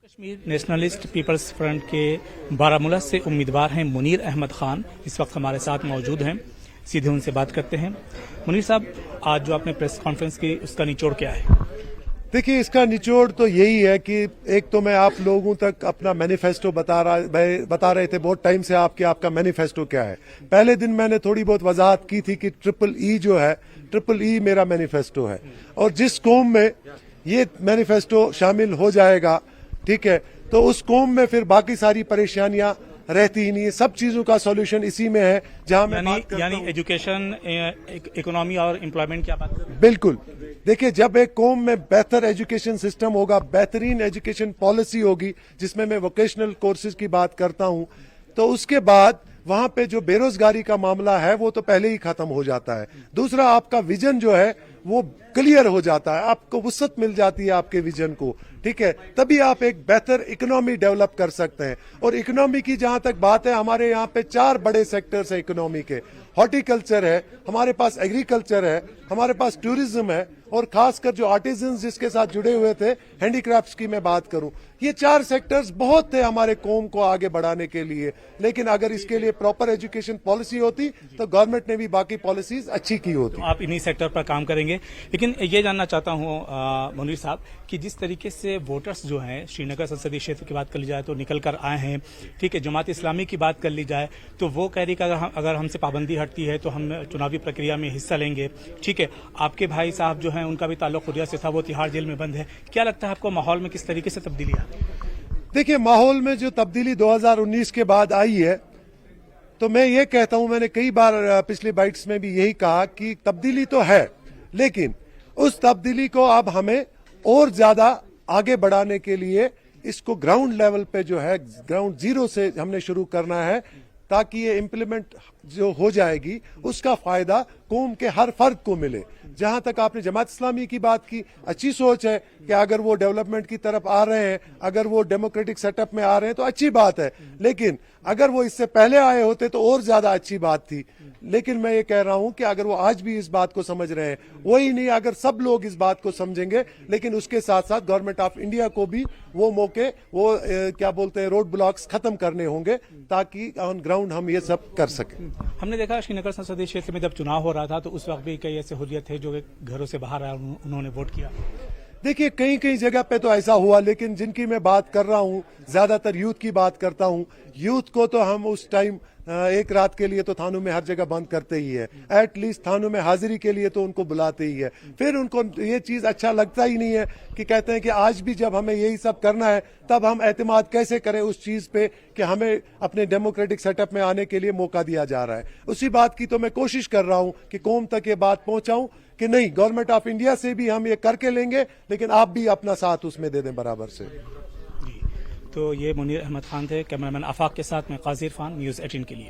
Kashmir nationalist Peoples front کے بارامولہ سے امیدوار ہیں منیر احمد خان، اس وقت ہمارے ساتھ موجود ہیں، سیدھے ان سے بات کرتے ہیں۔ منیر صاحب، آج جو آپ نے پریس کانفرنس کی، اس کا نچوڑ کیا ہے؟ دیکھیے، اس کا نچوڑ تو یہی ہے کہ ایک تو میں آپ لوگوں تک اپنا مینیفیسٹو بتا رہے تھے بہت ٹائم سے آپ کا مینیفیسٹو کیا ہے۔ پہلے دن میں نے تھوڑی بہت وضاحت کی تھی کہ ٹرپل ای جو ہے، ٹرپل ای میرا مینیفیسٹو ہے، اور جس قوم میں یہ مینیفیسٹو شامل ہو جائے گا، ٹھیک ہے، تو اس قوم میں پھر باقی ساری پریشانیاں رہتی ہی نہیں ہے۔ سب چیزوں کا سولوشن اسی میں ہے جہاں میں بات کرتا ہوں۔ ایجوکیشن، اکنامی اور امپلائمنٹ کی بات کریں؟ بالکل۔ دیکھیں، جب ایک قوم میں بہتر ایجوکیشن سسٹم ہوگا، بہترین ایجوکیشن پالیسی ہوگی، جس میں ووکیشنل کورسز کی بات کرتا ہوں، تو اس کے بعد وہاں پہ جو بے روزگاری کا معاملہ ہے وہ تو پہلے ہی ختم ہو جاتا ہے۔ دوسرا، آپ کا ویژن جو ہے وہ کلیئر ہو جاتا ہے، آپ کو وسعت مل جاتی ہے آپ کے ویژن کو، ٹھیک ہے، تبھی آپ ایک بہتر اکنامی ڈیولپ کر سکتے ہیں۔ اور اکنامی کی جہاں تک بات ہے، ہمارے یہاں پہ 4 بڑے سیکٹرز ہیں اکنامی کے۔ ہارٹیکلچر ہے، ہمارے پاس ایگریکلچر ہے، ہمارے پاس ٹورزم ہے، اور خاص کر جو آرٹیزنز جس کے ساتھ جڑے ہوئے تھے، ہینڈی کرافٹس کی میں بات کروں، یہ 4 سیکٹرز بہت تھے ہمارے قوم کو آگے بڑھانے کے لیے۔ لیکن اگر اس کے لیے پراپر ایجوکیشن پالیسی ہوتی تو گورنمنٹ نے بھی باقی پالیسیز اچھی کی ہوتی۔ آپ انہی سیکٹر پر کام کریں گے، لیکن یہ جاننا چاہتا ہوں منیر صاحب کہ جس طریقے سے ووٹرز جو ہیں شری نگر سنسدی چھیتر کی بات کر لی جائے تو نکل کر آئے ہیں، ٹھیک ہے، جماعت اسلامی کی بات کر لی جائے تو وہ کہہ رہی کہ اگر ہم سے پابندی ہٹتی ہے تو ہم چناوی پرکریا میں حصہ لیں گے، ٹھیک ہے۔ آپ کے بھائی صاحب جو ہیں ان کا بھی تعلق خودیہ سے تھا، وہ تہاڑ جیل میں بند ہے۔ کیا لگتا ہے آپ کو ماحول میں کس طریقے سے تبدیلی آئی؟ دیکھیے، ماحول میں جو تبدیلی 2019 کے بعد آئی ہے، تو میں یہ کہتا ہوں، میں نے کئی بار پچھلی بائٹس میں بھی یہی کہا کہ تبدیلی تو ہے، لیکن اس تبدیلی کو اب ہمیں اور زیادہ آگے بڑھانے کے لیے اس کو گراؤنڈ لیول پہ جو ہے، گراؤنڈ زیرو سے ہم نے شروع کرنا ہے، تاکہ یہ امپلیمنٹ جو ہو جائے گی اس کا فائدہ قوم کے ہر فرد کو ملے۔ جہاں تک آپ نے جماعت اسلامی کی بات کی، اچھی سوچ ہے کہ اگر وہ ڈیولپمنٹ کی طرف آ رہے ہیں، اگر وہ ڈیموکریٹک سیٹ اپ میں آ رہے ہیں تو اچھی بات ہے، لیکن اگر وہ اس سے پہلے آئے ہوتے تو اور زیادہ اچھی بات تھی۔ لیکن میں یہ کہہ رہا ہوں کہ اگر وہ آج بھی اس بات کو سمجھ رہے ہیں، وہی نہیں، اگر سب لوگ اس بات کو سمجھیں گے، لیکن اس کے ساتھ ساتھ گورنمنٹ آف انڈیا کو بھی وہ موقع، وہ کیا بولتے ہیں، روڈ بلاکس ختم کرنے ہوں گے، تاکہ آن گراؤنڈ ہم یہ سب کر سکیں۔ ہم نے دیکھا شری نگر سنسدی چھیتر میں جب چناؤ ہو رہا تھا تو اس وقت بھی کئی ایسے حریت تھے جو گھروں سے باہر آئے، انہوں نے ووٹ کیا۔ دیکھیے، کئی جگہ پہ تو ایسا ہوا، لیکن جن کی میں بات کر رہا ہوں، زیادہ تر یوتھ کی بات کرتا ہوں۔ یوتھ کو تو ہم اس ٹائم ایک رات کے لیے تو تھانوں میں ہر جگہ بند کرتے ہی ہے، ایٹ لیسٹ تھانوں میں حاضری کے لیے تو ان کو بلاتے ہی ہے۔ پھر ان کو یہ چیز اچھا لگتا ہی نہیں ہے کہ کہتے ہیں کہ آج بھی جب ہمیں یہی سب کرنا ہے تب ہم اعتماد کیسے کریں اس چیز پہ کہ ہمیں اپنے ڈیموکریٹک سیٹ اپ میں آنے کے لیے موقع دیا جا رہا ہے۔ اسی بات کی تو میں کوشش کر رہا ہوں کہ قوم تک یہ بات پہنچاؤں کہ نہیں، گورنمنٹ آف انڈیا سے بھی ہم یہ کر کے لیں گے، لیکن آپ بھی اپنا ساتھ اس میں دے دیں برابر سے۔ تو یہ منیر احمد خان تھے، کیمرہ مین آفاق کے ساتھ میں قاضی عرفان، نیوز 18 کے لیے۔